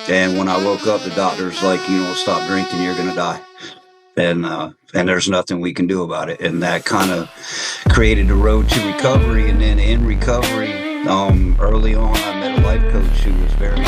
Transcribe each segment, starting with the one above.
And when I woke up, the doctor's like, stop drinking, you're going to die. And there's nothing we can do about it. And that kind of created the road to recovery. And then in recovery, early on, I met a life coach who was very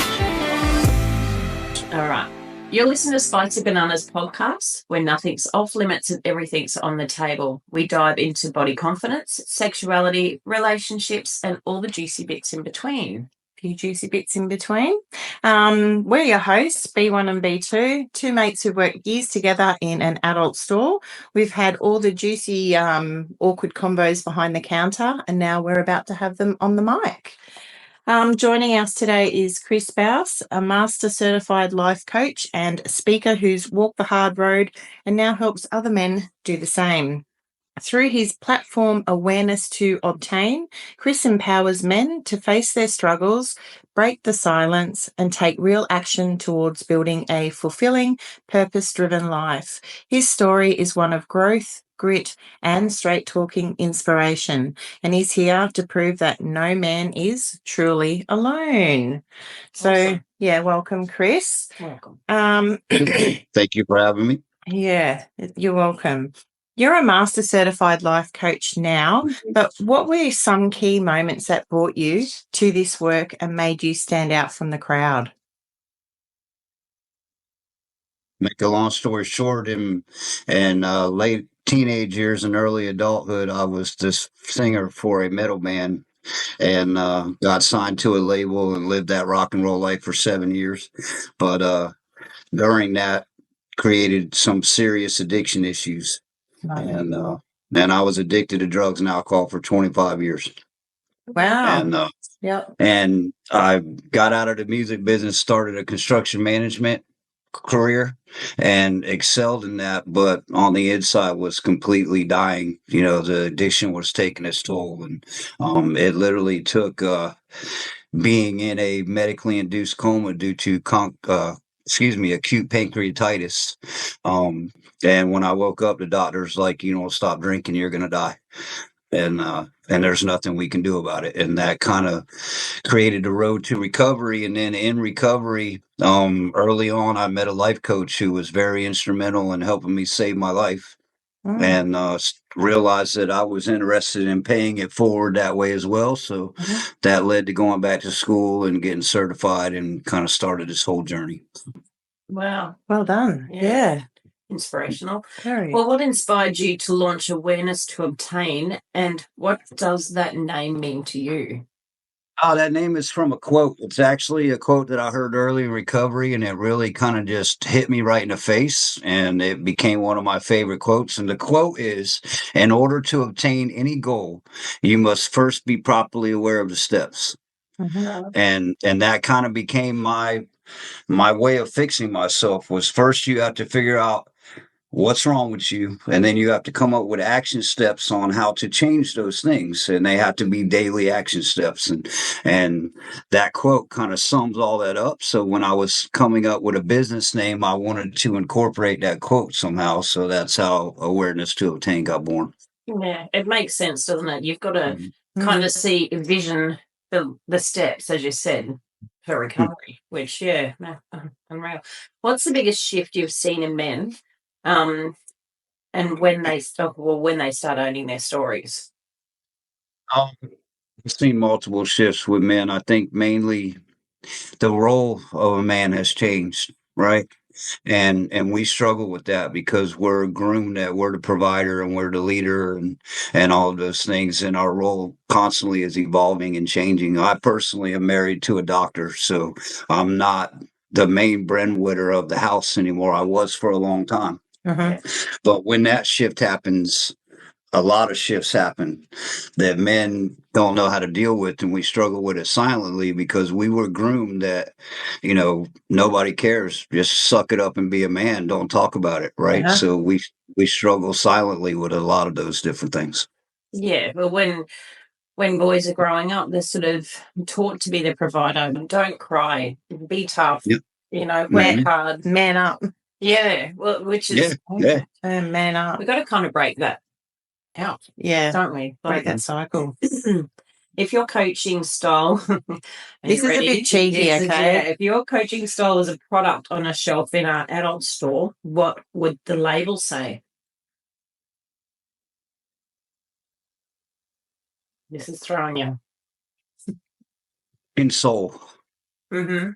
All right. You're listening to Spicy Bananas podcast, where nothing's off limits and everything's on the table. We dive into body confidence, sexuality, relationships, and all the juicy bits in between. Few juicy bits in between. We're your hosts, B1 and B2, two mates who worked years together in an adult store. We've had all the juicy, awkward combos behind the counter, and now we're about to have them on the mic. Joining us today is Chris Baus, a master certified life coach and speaker who's walked the hard road and now helps other men do the same. Through his platform Awareness to Obtain, Chris empowers men to face their struggles, break the silence, and take real action towards building a fulfilling, purpose-driven life. His story is one of growth, grit, and straight-talking inspiration, and he's here to prove that no man is truly alone. So, Awesome. Yeah, welcome, Chris. Welcome. Thank you for having me. Yeah, you're welcome. You're a master certified life coach now, but what were some key moments that brought you to this work and made you stand out from the crowd? Make a long story short, in late teenage years and early adulthood, I was this singer for a metal band and got signed to a label and lived that rock and roll life for 7 years. But during that, created some serious addiction issues. And I was addicted to drugs and alcohol for 25 years. Wow. And I got out of the music business, started a construction management career and excelled in that, but on the inside was completely dying. The addiction was taking its toll, and it literally took being in a medically induced coma due to acute pancreatitis. And when I woke up, the doctor's like, stop drinking, you're going to die. And there's nothing we can do about it. And that kind of created the road to recovery. And then in recovery, early on, I met a life coach who was very instrumental in helping me save my life. And realized that I was interested in paying it forward that way as well. So that led to going back to school and getting certified and kind of started this whole journey. Wow. Well done. Yeah. Inspirational. Very. Well, what inspired you to launch Awareness to Obtain, and what does that name mean to you? Oh, that name is from a quote. It's actually a quote that I heard early in recovery, and it really kind of just hit me right in the face, and it became one of my favorite quotes. And the quote is, in order to obtain any goal, you must first be properly aware of the steps. And that kind of became my way of fixing myself. Was first you have to figure out what's wrong with you, and then you have to come up with action steps on how to change those things, and they have to be daily action steps. And that quote kind of sums all that up. So when I was coming up with a business name, I wanted to incorporate that quote somehow. So that's how Awareness to Obtain got born. Yeah, it makes sense, doesn't it? You've got to kind of envision the steps, as you said, for recovery, which, unreal. What's the biggest shift you've seen in men? And when they start owning their stories? I've seen multiple shifts with men. I think mainly the role of a man has changed, right? And we struggle with that because we're groomed that we're the provider and we're the leader and all of those things. And our role constantly is evolving and changing. I personally am married to a doctor, so I'm not the main breadwinner of the house anymore. I was for a long time. But when that shift happens, a lot of shifts happen that men don't know how to deal with, and we struggle with it silently because we were groomed that, nobody cares. Just suck it up and be a man. Don't talk about it, right? So we struggle silently with a lot of those different things. Yeah, well, when boys are growing up, they're sort of taught to be the provider. Don't cry, be tough, work hard, man up. Yeah, well, which is man up. We've got to kind of break that out. Yeah, don't we? Break that cycle. if your coaching style, This is a bit cheeky, okay? if your coaching style is a product on a shelf in an adult store, what would the label say? This is throwing you. In soul. Mm-hmm.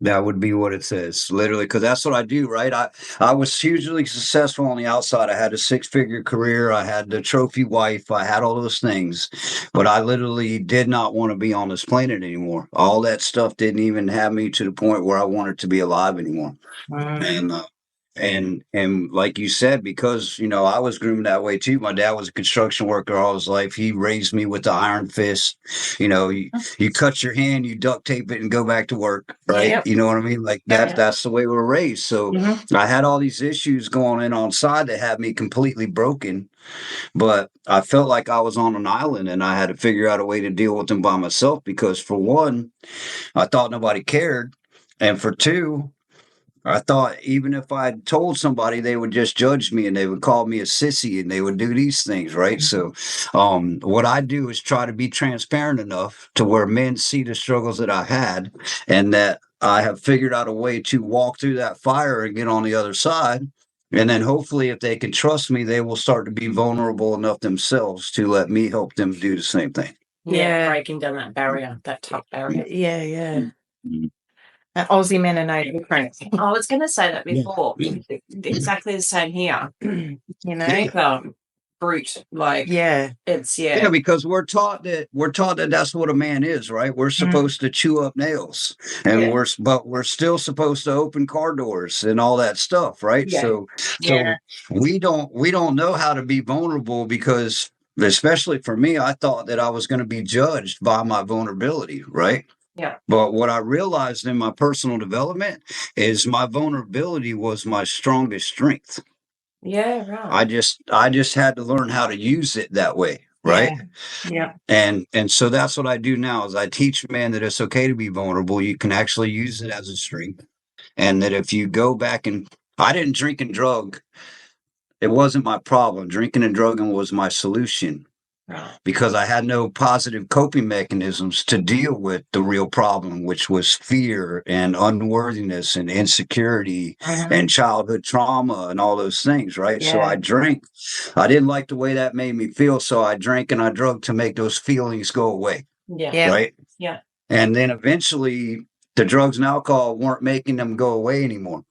That would be what it says, literally, because that's what I do, right? I was hugely successful on the outside. I had a 6-figure career. I had the trophy wife. I had all those things, but I literally did not want to be on this planet anymore. All that stuff didn't even have me to the point where I wanted to be alive anymore. And like you said, because I was groomed that way too. My dad was a construction worker all his life. He raised me with the iron fist. You cut your hand, you duct tape it, and go back to work, right? Yep. You know what I mean? Like Yep. that's the way we were raised. So I had all these issues going on side that had me completely broken. But I felt like I was on an island, and I had to figure out a way to deal with them by myself. Because for one, I thought nobody cared, and for two, I thought even if I told somebody, they would just judge me and they would call me a sissy and they would do these things, right? So, what I do is try to be transparent enough to where men see the struggles that I had, and that I have figured out a way to walk through that fire and get on the other side. And then hopefully, if they can trust me, they will start to be vulnerable enough themselves to let me help them do the same thing. Yeah, breaking down that barrier, that tough barrier. Yeah. Mhm. Aussie men are no different. I was going to say that before. Exactly the same here. Brute, like it's Yeah, because we're taught that that's what a man is, right? We're supposed to chew up nails, and we're still supposed to open car doors and all that stuff, right? So we don't know how to be vulnerable, because especially for me, I thought that I was going to be judged by my vulnerability, right? Yeah. But what I realized in my personal development is my vulnerability was my strongest strength. Yeah, right. I just had to learn how to use it that way, right? Yeah. And so that's what I do now is I teach men that it's okay to be vulnerable. You can actually use it as a strength. And that if you go back and I didn't drink and drug, it wasn't my problem. Drinking and drugging was my solution. Right. Because I had no positive coping mechanisms to deal with the real problem, which was fear and unworthiness and insecurity and childhood trauma and all those things, right? So I drank. I didn't like the way that made me feel, so I drank and I drugged to make those feelings go away. Yeah. Right? Yeah. And then eventually the drugs and alcohol weren't making them go away anymore.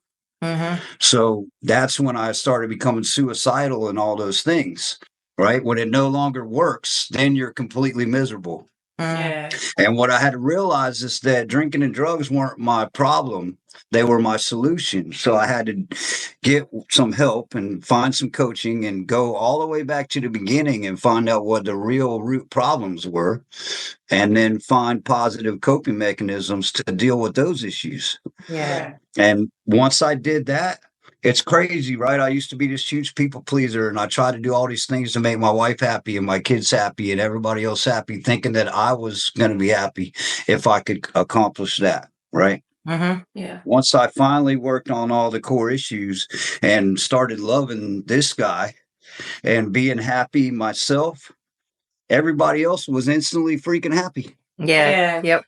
So that's when I started becoming suicidal and all those things. Right? When it no longer works, then you're completely miserable. Yeah. And what I had to realize is that drinking and drugs weren't my problem. They were my solution. So I had to get some help and find some coaching and go all the way back to the beginning and find out what the real root problems were, and then find positive coping mechanisms to deal with those issues. Yeah. And once I did that, it's crazy, right? I used to be this huge people pleaser, and I tried to do all these things to make my wife happy and my kids happy and everybody else happy, thinking that I was going to be happy if I could accomplish that, right? Yeah. Once I finally worked on all the core issues and started loving this guy and being happy myself, everybody else was instantly freaking happy. Yeah. Yep.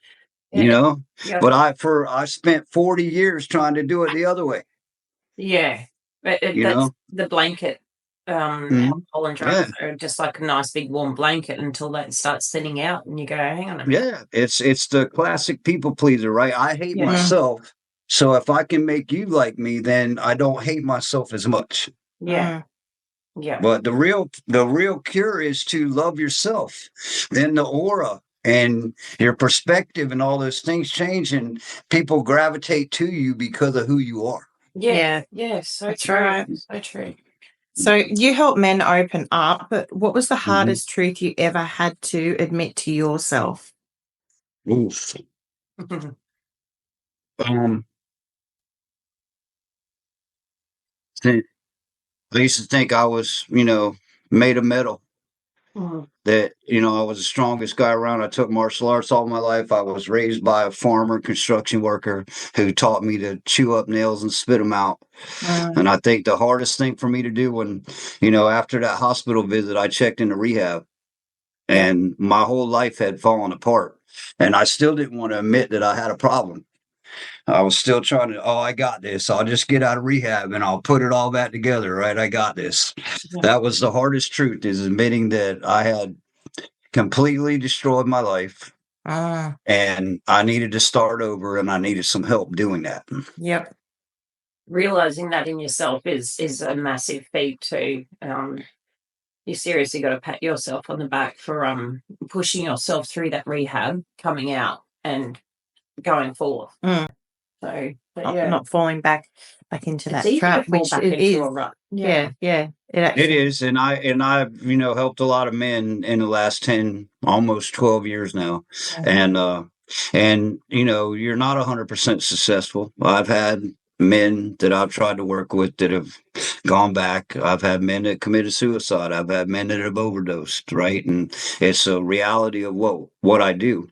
But I spent 40 years trying to do it the other way. Yeah. But that's the blanket. Alcohol and drugs are just like a nice big warm blanket until that starts thinning out and you go, hang on a minute. Yeah, it's the classic people pleaser, right? I hate myself. So if I can make you like me, then I don't hate myself as much. Yeah. Yeah. But the real cure is to love yourself. Then the aura and your perspective and all those things change, and people gravitate to you because of who you are. Yeah. So That's true. right. So true. So you help men open up, but what was the hardest truth you ever had to admit to yourself? Oof. I used to think I was, made of metal. That, I was the strongest guy around. I took martial arts all my life. I was raised by a farmer, construction worker who taught me to chew up nails and spit them out. And I think the hardest thing for me to do when, after that hospital visit, I checked into rehab. and my whole life had fallen apart. And I still didn't want to admit that I had a problem. I was still trying to, I got this. I'll just get out of rehab and I'll put it all back together, right? I got this. Yeah. That was the hardest truth, is admitting that I had completely destroyed my life and I needed to start over and I needed some help doing that. Yep. Realizing that in yourself is a massive feat too. You seriously got to pat yourself on the back for pushing yourself through that rehab, coming out and going forth. So, but yeah, not falling back into it's that easy trap, to fall which back it into is. a rut. Yeah. It is, and I've helped a lot of men in the last 10, almost 12 years now, and you're not 100% successful. I've had men that I've tried to work with that have gone back. I've had men that committed suicide. I've had men that have overdosed. Right, and it's a reality of what I do.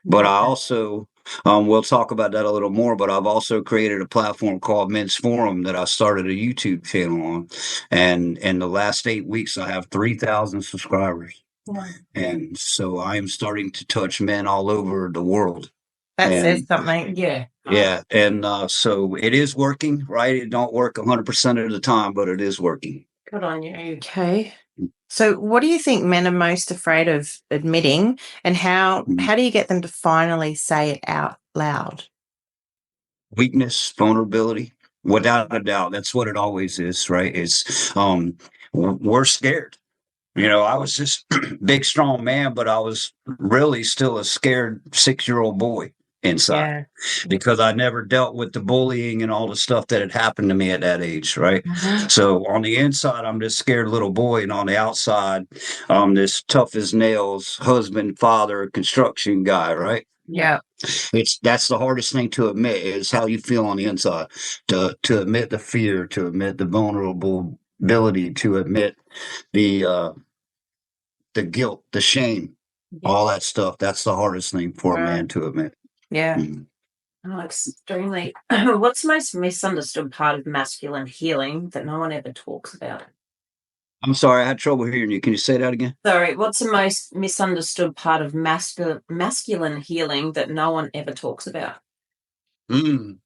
But I also, we'll talk about that a little more, but I've also created a platform called Men's Forum that I started a YouTube channel on. And in the last 8 weeks, I have 3,000 subscribers. Yeah. And so I am starting to touch men all over the world. That says something. Yeah. Yeah. And so it is working, right? It don't work 100% of the time, but it is working. Good on you. Okay. So what do you think men are most afraid of admitting, and how do you get them to finally say it out loud? Weakness, vulnerability, without a doubt. That's what it always is, right? It's we're scared. I was this big, strong man, but I was really still a scared 6-year-old boy inside because I never dealt with the bullying and all the stuff that had happened to me at that age, right? So on the inside, I'm this scared little boy, and on the outside, I'm this tough as nails husband, father, construction guy, right? Yeah. That's the hardest thing to admit, is how you feel on the inside. To admit the fear, to admit the vulnerability, to admit the guilt, the shame, all that stuff. That's the hardest thing for a man to admit. Yeah. Oh, extremely. What's the most misunderstood part of masculine healing that no one ever talks about? I'm sorry, I had trouble hearing you. Can you say that again? Sorry, what's the most misunderstood part of masculine healing that no one ever talks about? I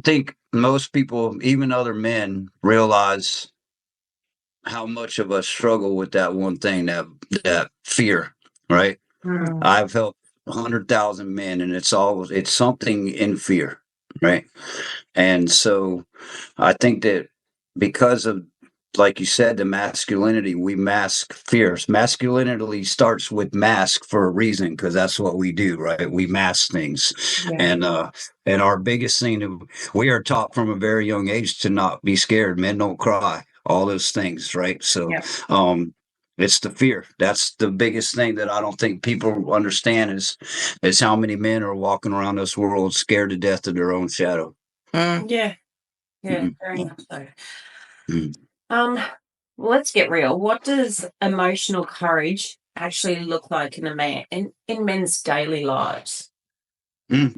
think most people, even other men, realize how much of us struggle with that one thing, that fear, right? I've helped 100,000 men, and it's something in fear, right? And so I think that because of, like you said, the masculinity, we mask fears. Masculinity starts with mask for a reason, because that's what we do, right? We mask things. And our biggest thing, we are taught from a very young age to not be scared. Men don't cry, all those things, right? So it's the fear. That's the biggest thing that I don't think people understand, is how many men are walking around this world scared to death of their own shadow. Yeah, very much so. Let's get real. What does emotional courage actually look like in a man in men's daily lives? It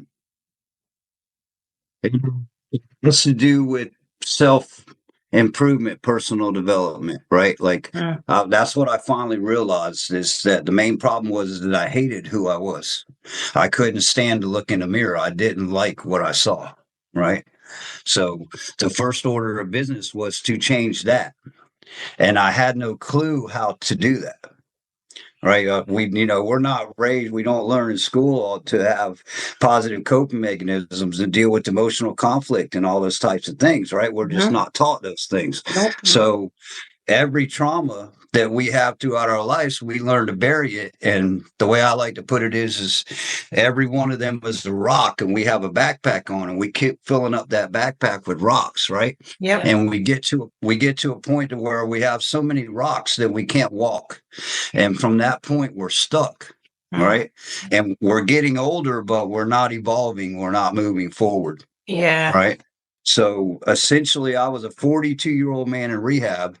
has to do with self improvement, personal development, right? Like that's what I finally realized, is that the main problem was that I hated who I was. I couldn't stand to look in the mirror. I didn't like what I saw, right? So the first order of business was to change that. And I had no clue how to do that. Right. We're not raised, we don't learn in school to have positive coping mechanisms and deal with emotional conflict and all those types of things. Right. We're just not taught those things. So every trauma that we have throughout our lives, we learn to bury it. And the way I like to put it is every one of them is a rock, and we have a backpack on, and we keep filling up that backpack with rocks, right? Yep. And we get to a point to where we have so many rocks that we can't walk. And from that point, we're stuck. Right. And we're getting older, but we're not evolving. We're not moving forward. Yeah. Right. So essentially, I was a 42-year-old man in rehab,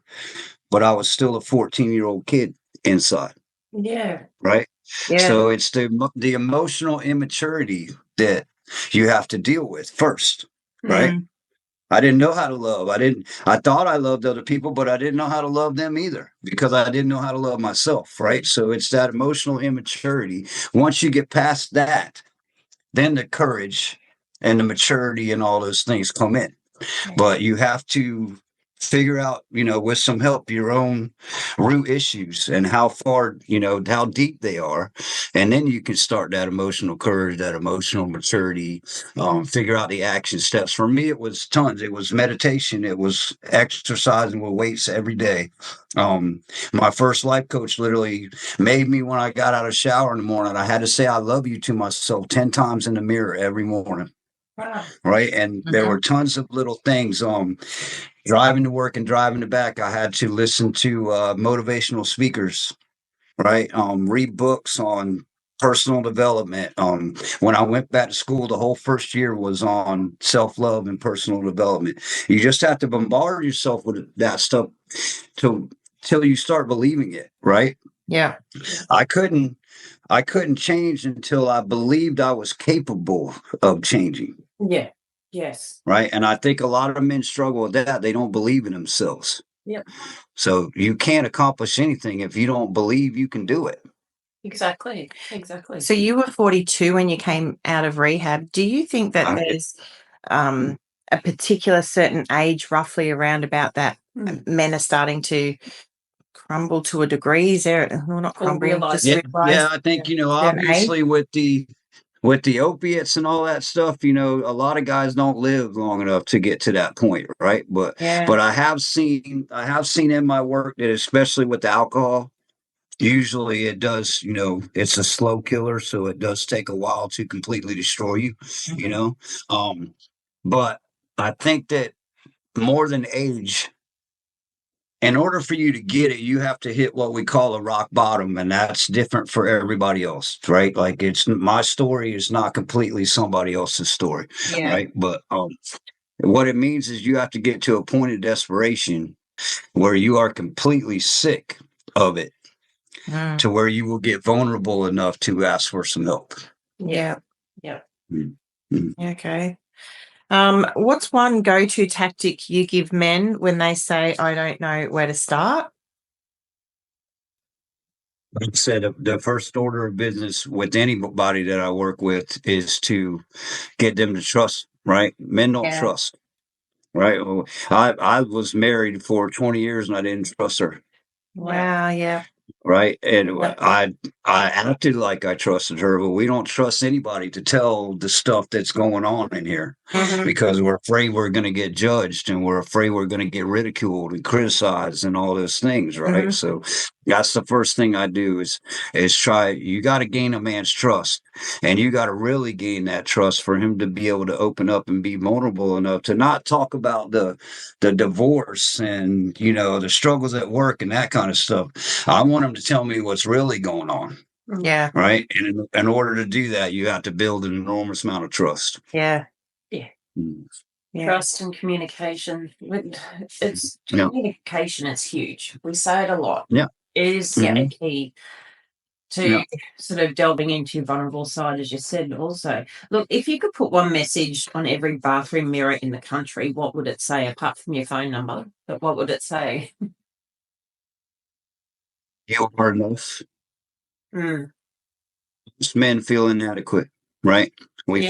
but I was still a 14-year-old kid inside. Yeah. Right. Yeah. So it's the emotional immaturity that you have to deal with first. Right. I didn't know how to love. I thought I loved other people, but I didn't know how to love them either because I didn't know how to love myself. Right. So it's that emotional immaturity. Once you get past that, then the courage and the maturity and all those things come in. But you have to figure out, with some help, your own root issues and how far, how deep they are. And then you can start that emotional courage, that emotional maturity, figure out the action steps. For me, it was tons. It was meditation. It was exercising with weights every day. My first life coach literally made me, when I got out of the shower in the morning, I had to say I love you to myself 10 times in the mirror every morning. Wow. Right. And there were tons of little things. Driving to work and driving to back, I had to listen to motivational speakers, right? Read books on personal development. When I went back to school, the whole first year was on self-love and personal development. You just have to bombard yourself with that stuff till you start believing it, right? Yeah. I couldn't change until I believed I was capable of changing. Yeah. Yes. Right. And I think a lot of men struggle with that. They don't believe in themselves. Yep. So you can't accomplish anything if you don't believe you can do it. Exactly. So you were 42 when you came out of rehab. Do you think that there's a particular certain age, roughly around about that, men are starting to crumble to a degree? Is there, well, not crumbling, just realize? I think, obviously with the opiates and all that stuff, a lot of guys don't live long enough to get to that point, right? But I have seen in my work that, especially with the alcohol, usually it does, it's a slow killer, so it does take a while to completely destroy you, but I think that more than age, in order for you to get it, you have to hit what we call a rock bottom, and that's different for everybody else, right? Like, it's my story is not completely somebody else's story, right? But what it means is you have to get to a point of desperation where you are completely sick of it, to where you will get vulnerable enough to ask for some help. Yeah. Mm-hmm. Okay. What's one go-to tactic you give men when they say, I don't know where to start? Like I said, the first order of business with anybody that I work with is to get them to trust, right? Men don't trust, right? Well, I was married for 20 years and I didn't trust her. Wow, yeah. Right. And I acted like I trusted her, but we don't trust anybody to tell the stuff that's going on in here because we're afraid we're going to get judged and we're afraid we're going to get ridiculed and criticized and all those things. Right. So that's the first thing I do is try. You got to gain a man's trust, and you got to really gain that trust for him to be able to open up and be vulnerable enough to not talk about the divorce and, the struggles at work and that kind of stuff. I want him to tell me what's really going on. Yeah. Right. And in order to do that, you have to build an enormous amount of trust. Yeah. Trust and communication. It's communication. It's huge. We say it a lot. Yeah. It is a key to sort of delving into your vulnerable side, as you said. Also, look, if you could put one message on every bathroom mirror in the country, what would it say, apart from your phone number? But what would it say? You are enough. Most men feel inadequate, right? We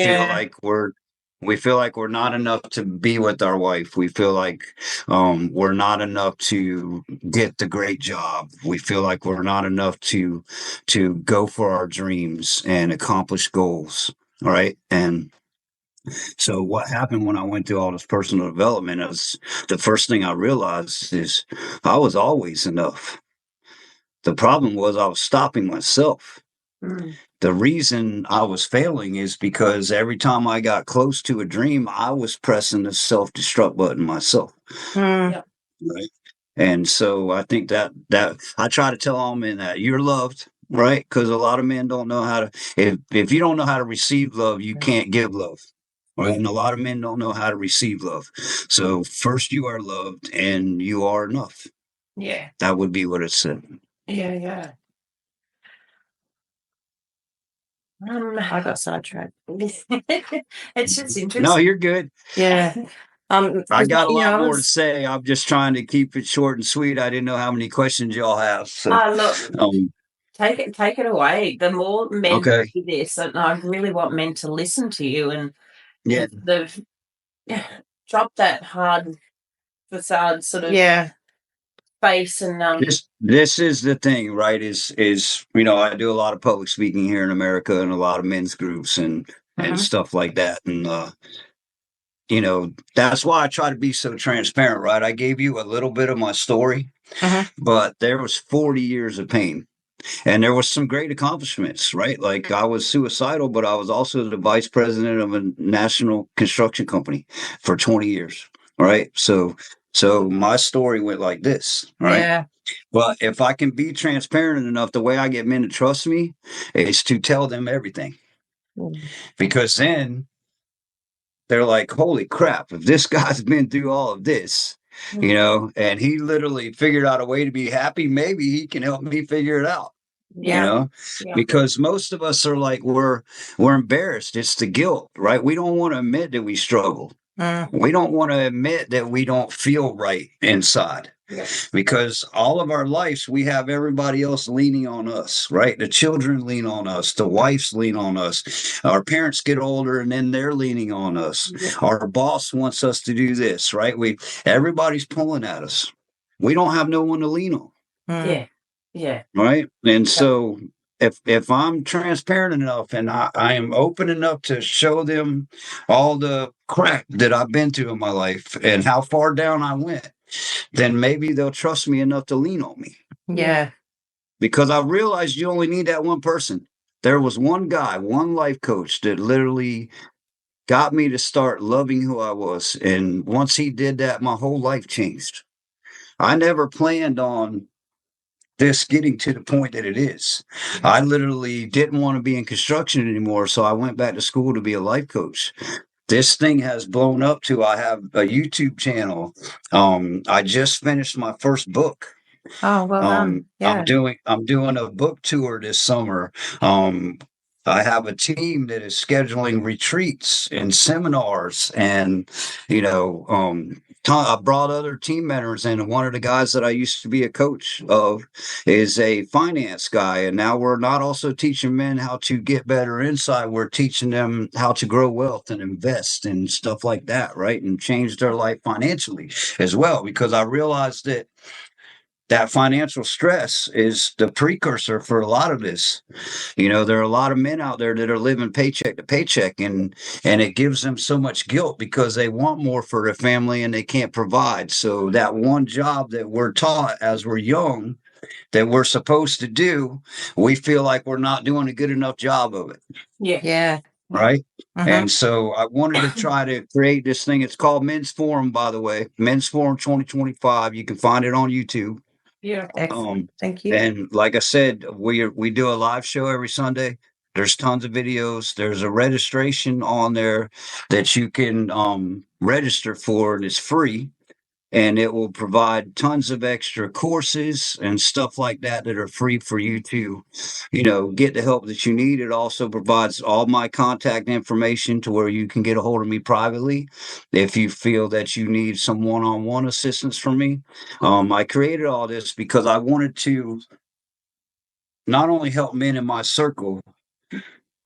feel like we're not enough to be with our wife. We feel like we're not enough to get the great job. We feel like we're not enough to go for our dreams and accomplish goals. All right. And so what happened when I went through all this personal development is the first thing I realized is I was always enough. The problem was I was stopping myself. The reason I was failing is because every time I got close to a dream, I was pressing the self-destruct button myself. Right. And so I think that I try to tell all men that you're loved, right? Because a lot of men don't know how to, if you don't know how to receive love, you can't give love. Right. And a lot of men don't know how to receive love. So first you are loved and you are enough. Yeah. That would be what it said. Yeah. I got sidetracked. It's just interesting. No, you're good. Yeah. I got a you lot know, more to say. I'm just trying to keep it short and sweet. I didn't know how many questions y'all have. So, look, um, take it away. The more men okay. do this, and I really want men to listen to you and Yeah. the drop that hard facade sort of yeah, face and This is the thing, right? Is I do a lot of public speaking here in America and a lot of men's groups and Mhm. stuff like that. And that's why I try to be so transparent, right? I gave you a little bit of my story, Mhm. but there was 40 years of pain. And there was some great accomplishments, right? Like I was suicidal, but I was also the vice president of a national construction company for 20 years. Right. So my story went like this, right? yeah, But if I can be transparent enough, the way I get men to trust me is to tell them everything. Because then they're like, holy crap, if this guy's been through all of this, and he literally figured out a way to be happy, maybe he can help me figure it out. yeah, Because most of us are like, we're embarrassed. It's the guilt, right? We don't want to admit that we struggle. We don't want to admit that we don't feel right inside. Yeah. Because all of our lives, we have everybody else leaning on us, right? The children lean on us, the wives lean on us, our parents get older and then they're leaning on us. Yeah. Our boss wants us to do this, right? Everybody's pulling at us. We don't have no one to lean on. Yeah. Right. And so if I'm transparent enough and I am open enough to show them all the crap that I've been through in my life and how far down I went, then maybe they'll trust me enough to lean on me. yeah, Because I realized you only need that one person. There was one guy, one life coach that literally got me to start loving who I was. And once he did that, my whole life changed. I never planned on this getting to the point that it is. I literally didn't want to be in construction anymore. So I went back to school to be a life coach. This thing has blown up to I have a YouTube channel. I just finished my first book. Oh, well done. I'm Yeah. doing a book tour this summer. Um, I have a team that is scheduling retreats and seminars, and I brought other team members in. And one of the guys that I used to be a coach of is a finance guy, and now we're not also teaching men how to get better inside. We're teaching them how to grow wealth and invest and stuff like that, right? And change their life financially as well, because I realized that financial stress is the precursor for a lot of this. There are a lot of men out there that are living paycheck to paycheck, and it gives them so much guilt because they want more for their family and they can't provide. So that one job that we're taught as we're young that we're supposed to do, we feel like we're not doing a good enough job of it. Yeah. Right. Mhm. And so I wanted to try to create this thing. It's called Men's Forum, by the way, Men's Forum 2025. You can find it on YouTube. Yeah. Excellent. Thank you. And like I said, we do a live show every Sunday. There's tons of videos. There's a registration on there that you can register for, and it's free. And it will provide tons of extra courses and stuff like that are free for you to, get the help that you need. It also provides all my contact information to where you can get a hold of me privately if you feel that you need some one-on-one assistance from me. I created all this because I wanted to not only help men in my circle.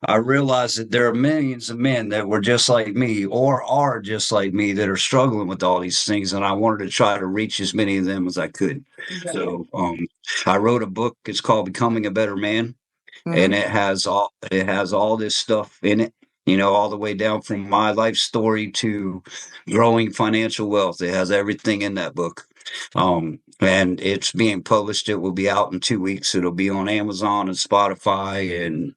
I realized that there are millions of men that were just like me or are just like me that are struggling with all these things. And I wanted to try to reach as many of them as I could. Yeah. So I wrote a book. It's called Becoming a Better Man. And it has all this stuff in it, all the way down from my life story to growing financial wealth. It has everything in that book. And it's being published. It will be out in 2 weeks. It'll be on Amazon and Spotify and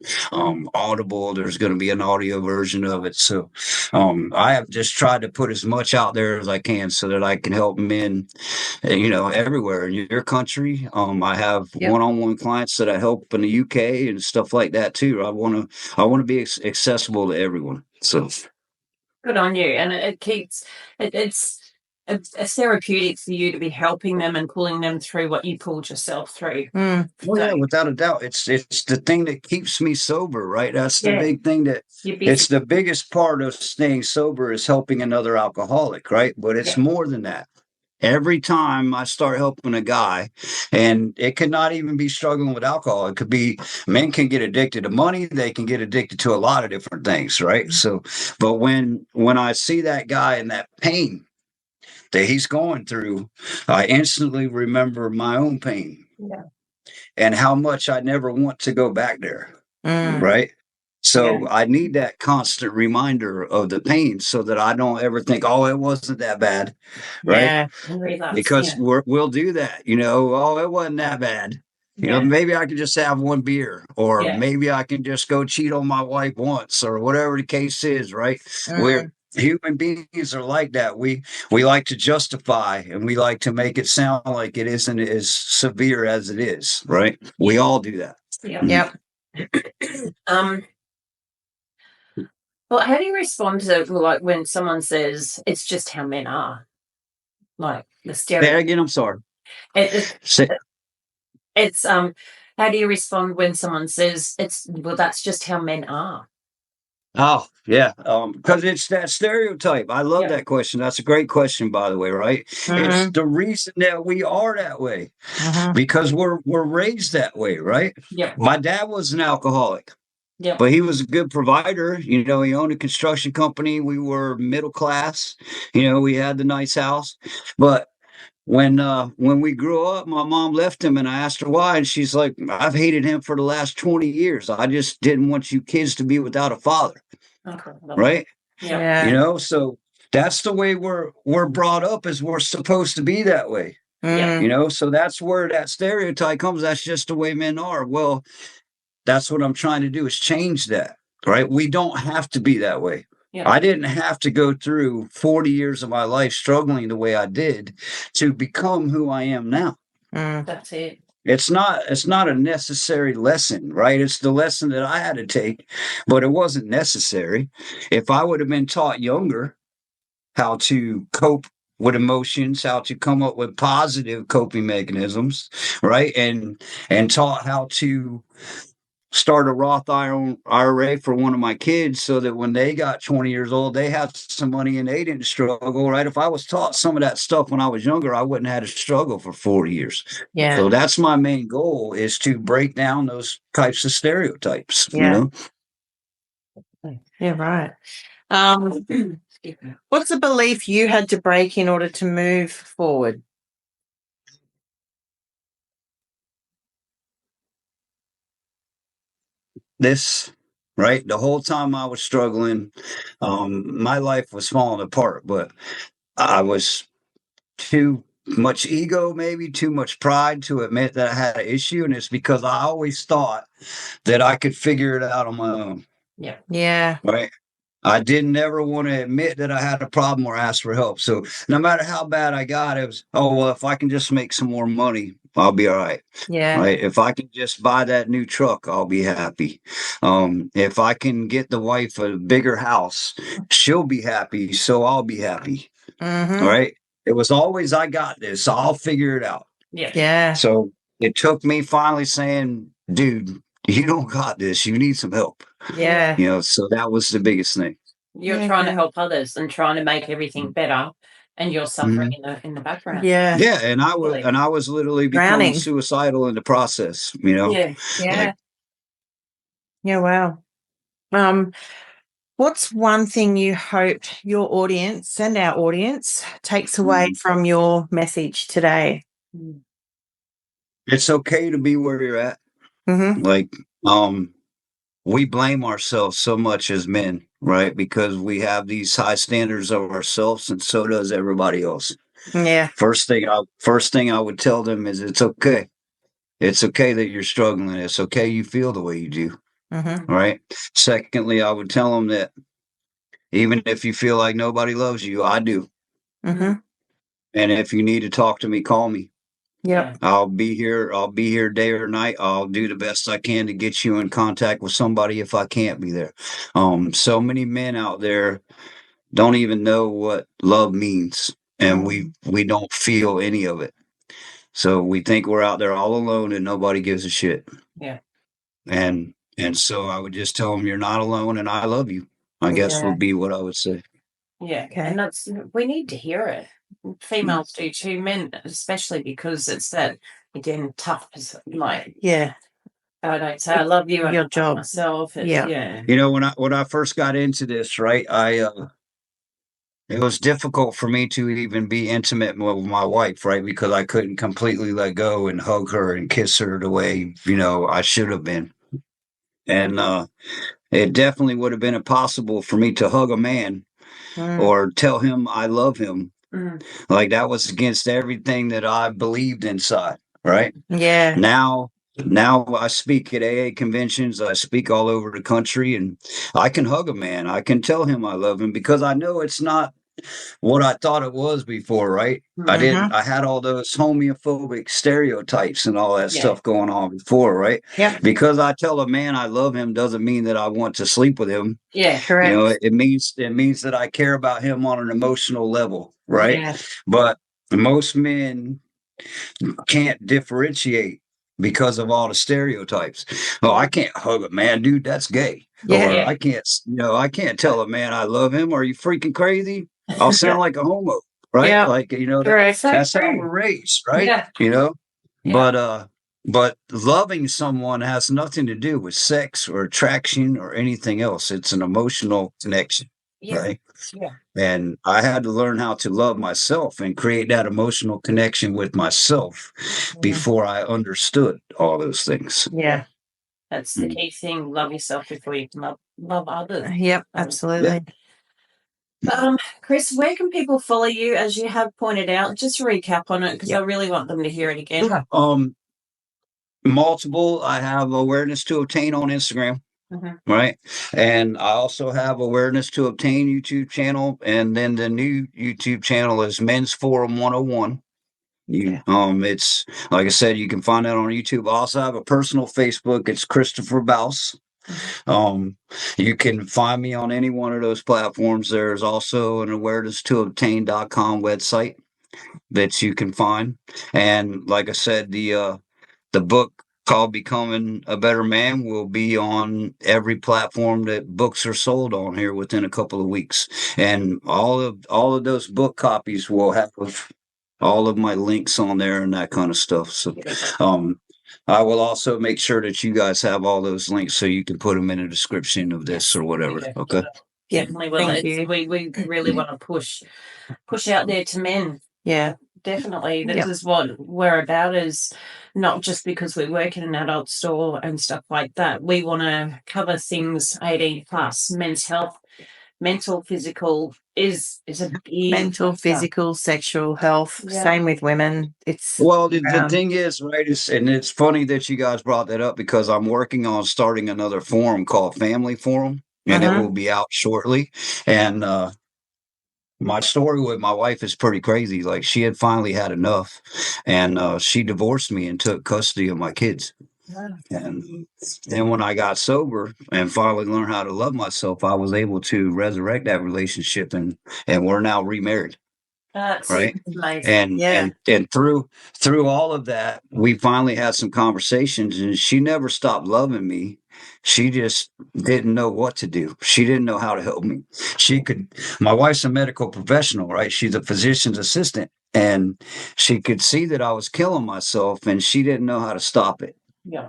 Audible. There's going to be an audio version of it. So I have just tried to put as much out there as I can so that I can help men, everywhere in your country. I have one-on-one clients that I help in the UK and stuff like that too. I want to be accessible to everyone. So Good on you. And it's a therapeutic for you to be helping them and pulling them through what you pulled yourself through. Mm. Oh yeah, without a doubt. It's the thing that keeps me sober, right? That's the Yeah. big thing that You're busy. it's the biggest part of staying sober is helping another alcoholic, right? But it's Yeah. more than that. Every time I start helping a guy, and it could not even be struggling with alcohol. It could be men can get addicted to money. They can get addicted to a lot of different things, right? So, but when I see that guy and that pain that he's going through, I instantly remember my own pain Yeah. and how much I never want to go back there. Mm. Right. So Yeah. I need that constant reminder of the pain so that I don't ever think, oh, it wasn't that bad. Right. Yeah. And relapse. Because Yeah. we'll do that, oh, it wasn't that bad. Yeah. Maybe I could just have one beer, or Yeah. maybe I can just go cheat on my wife once, or whatever the case is, right? Mm. We're human beings are like that. We like to justify and we like to make it sound like it isn't as severe as it is, right? We all do that. Yeah. Yep. Well, how do you respond to like when someone says it's just how men are? Like the Say stereotype. again, I'm sorry. It's how do you respond when someone says that's just how men are? Oh, yeah. Because it's that stereotype. I love Yeah. that question. That's a great question, by the way, right? It's the reason that we are that way because we're raised that way, right? Yeah. My dad was an alcoholic. Yeah. But he was a good provider. He owned a construction company. We were middle class. We had the nice house. But when we grew up, my mom left him and I asked her why. And she's like, I've hated him for the last 20 years. I just didn't want you kids to be without a father. Okay. Right? Yeah. So that's the way we're brought up, as we're supposed to be that way. Yeah. So that's where that stereotype comes. That's just the way men are. Well, that's what I'm trying to do, is change that, right? We don't have to be that way. Yeah. I didn't have to go through 40 years of my life struggling the way I did to become who I am now. That's it. It's not a necessary lesson, right? It's the lesson that I had to take, but it wasn't necessary. If I would have been taught younger how to cope with emotions, how to come up with positive coping mechanisms, right? And taught how to start a Roth IRA for one of my kids so that when they got 20 years old, they have some money and they didn't struggle, right? If I was taught some of that stuff when I was younger, I wouldn't have had to struggle for 40 years. Yeah. So that's my main goal, is to break down those types of stereotypes, Yeah. Yeah, right. What's a belief you had to break in order to move forward? This, right? The whole time I was struggling, my life was falling apart, but I was too much ego, maybe too much pride to admit that I had an issue. And it's because I always thought that I could figure it out on my own. Yeah. Yeah. Right. I didn't ever want to admit that I had a problem or ask for help. So no matter how bad I got, it was, oh, well, if I can just make some more money, I'll be all right. Yeah. Right. If I can just buy that new truck, I'll be happy. If I can get the wife a bigger house, she'll be happy. So I'll be happy. Mm-hmm. Right. It was always, I got this. I'll figure it out. Yeah. Yeah. So it took me finally saying, dude, you don't got this. You need some help. Yeah. So that was the biggest thing. You're trying to help others and trying to make everything better, and you're suffering in the background. Yeah. Yeah, and I was literally becoming Drowning. suicidal in the process. Yeah. Yeah. Yeah. Wow. What's one thing you hope your audience and our audience takes away from your message today? It's okay to be where you're at. Mm-hmm. Like, we blame ourselves so much as men, right? Because we have these high standards of ourselves, and so does everybody else. Yeah. First thing I would tell them is, it's okay. It's okay that you're struggling. It's okay you feel the way you do. Mm-hmm. Right. Secondly, I would tell them that even if you feel like nobody loves you, I do. Mm-hmm. And if you need to talk to me, call me. Yep. I'll be here. I'll be here day or night. I'll do the best I can to get you in contact with somebody if I can't be there. So many men out there don't even know what love means. and we don't feel any of it. So we think we're out there all alone and nobody gives a shit. Yeah. And so I would just tell them, you're not alone and I love you, I guess would be what I would say. Yeah. Okay. And we need to hear it. Females do too, men especially, because it's that, again, tough, like, I don't say I love you, Your I job. love myself. Yeah. You know, when I first got into this, right, it was difficult for me to even be intimate with my wife, right, because I couldn't completely let go and hug her and kiss her the way, you know, I should have been. And it definitely would have been impossible for me to hug a man or tell him I love him. Like, that was against everything that I believed inside, right? Yeah. Now I speak at AA conventions. I speak all over the country, and I can hug a man. I can tell him I love him because I know it's not what I thought it was before, right? I had all those homophobic stereotypes and all that stuff going on before, right? Yeah. Because I tell a man I love him doesn't mean that I want to sleep with him. Yeah. Correct. You know, it means that I care about him on an emotional level, right? Yeah. But most men can't differentiate because of all the stereotypes. Oh, I can't hug a man, dude, that's gay. Yeah. Or I can't, you know, I can't tell a man I love him. Are you freaking crazy? I'll sound like a homo, right? Yeah. Like, you know, Correct. that's how we're raised, right? Yeah. You know, Yeah. but loving someone has nothing to do with sex or attraction or anything else. It's an emotional connection, right? Yeah. And I had to learn how to love myself and create that emotional connection with myself before I understood all those things. Yeah. That's the key thing. Love yourself before you can love others. Yep. Absolutely. Chris, where can people follow you? As you have pointed out, just recap on it, because I really want them to hear it again. Multiple. I have Awareness to Obtain on Instagram. Right. And I also have Awareness to Obtain YouTube channel. And then the new YouTube channel is Men's Forum 101. It's, like I said, you can find that on YouTube. I also have a personal Facebook. It's Christopher Baus. You can find me on any one of those platforms. There's also an awareness-to-obtain.com website that you can find. And like I said, the book called Becoming a Better Man will be on every platform that books are sold on here within a couple of weeks. And all of those book copies will have all of my links on there and that kind of stuff. So I will also make sure that you guys have all those links so you can put them in the description of this or whatever. Okay. Definitely will. We really want to push out there to men. Yeah. Definitely. This is what we're about, is not just because we work in an adult store and stuff like that. We want to cover things 18 plus. Men's health, mental, physical is a big mental, physical, sexual health. Same with women. It's the thing is, right, and it's funny that you guys brought that up, because I'm working on starting another forum called Family Forum, and it will be out shortly. And my story with my wife is pretty crazy. Like, she had finally had enough, and she divorced me and took custody of my kids. And then when I got sober and finally learned how to love myself, I was able to resurrect that relationship, and we're now remarried. That's right. Amazing. And through all of that, we finally had some conversations, and she never stopped loving me. She just didn't know what to do. She didn't know how to help me. My wife's a medical professional, right? She's a physician's assistant, and she could see that I was killing myself, and she didn't know how to stop it. Yeah.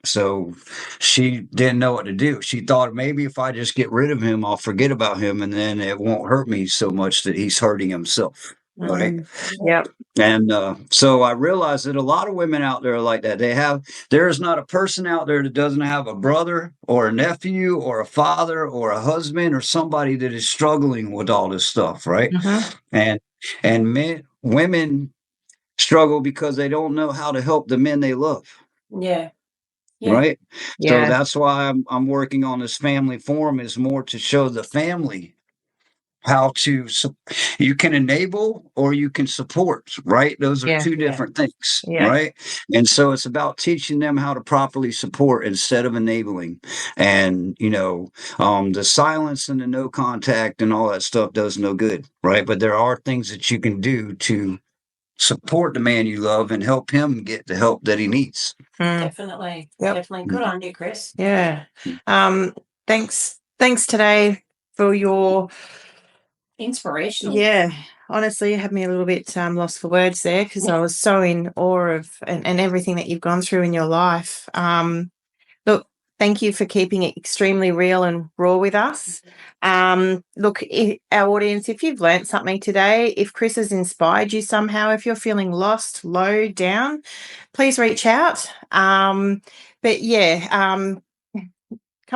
So she didn't know what to do. She thought, maybe if I just get rid of him, I'll forget about him, and then it won't hurt me so much that he's hurting himself. Right. Yep. And so I realized that a lot of women out there are like that. There is not a person out there that doesn't have a brother or a nephew or a father or a husband or somebody that is struggling with all this stuff. Right. And women struggle because they don't know how to help the men they love. Yeah. Right. So that's why I'm working on this family forum, is more to show the family how to you can enable or you can support, right? Those are two different things, right? And so it's about teaching them how to properly support instead of enabling. And the silence and the no contact and all that stuff does no good, right? But there are things that you can do to support the man you love and help him get the help that he needs. Definitely. Definitely. Good on you, Chris. Yeah. Thanks today for your inspirational. Yeah. Honestly, you had me a little bit lost for words there, because I was so in awe of and everything that you've gone through in your life. Look, thank you for keeping it extremely real and raw with us. Look, our audience, if you've learnt something today, if Chris has inspired you somehow, if you're feeling lost, low, down, please reach out. Come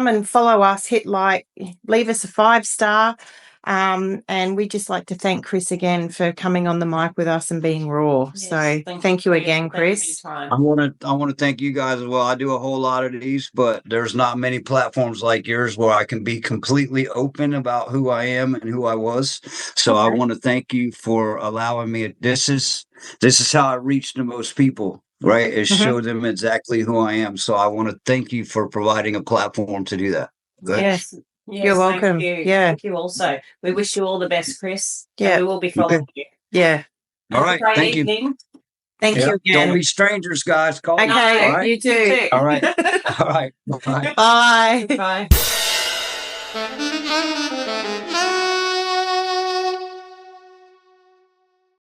and follow us, hit like, leave us a 5-star. And we'd just like to thank Chris again for coming on the mic with us and being raw. Yes, so thank you again, Chris. I want to thank you guys as well. I do a whole lot of these, but there's not many platforms like yours where I can be completely open about who I am and who I was. So I want to thank you for allowing me. This is how I reach the most people, right? Is show them exactly who I am. So I want to thank you for providing a platform to do that. Okay? Yes. You're welcome. Thank you. Yeah. Thank you also. We wish you all the best, Chris. Yeah. We will be following you. Yeah. All right. Thank you. Thank you again. Don't be strangers, guys. Call okay. me. All right? You too. All right. All right. Bye. Bye. Bye.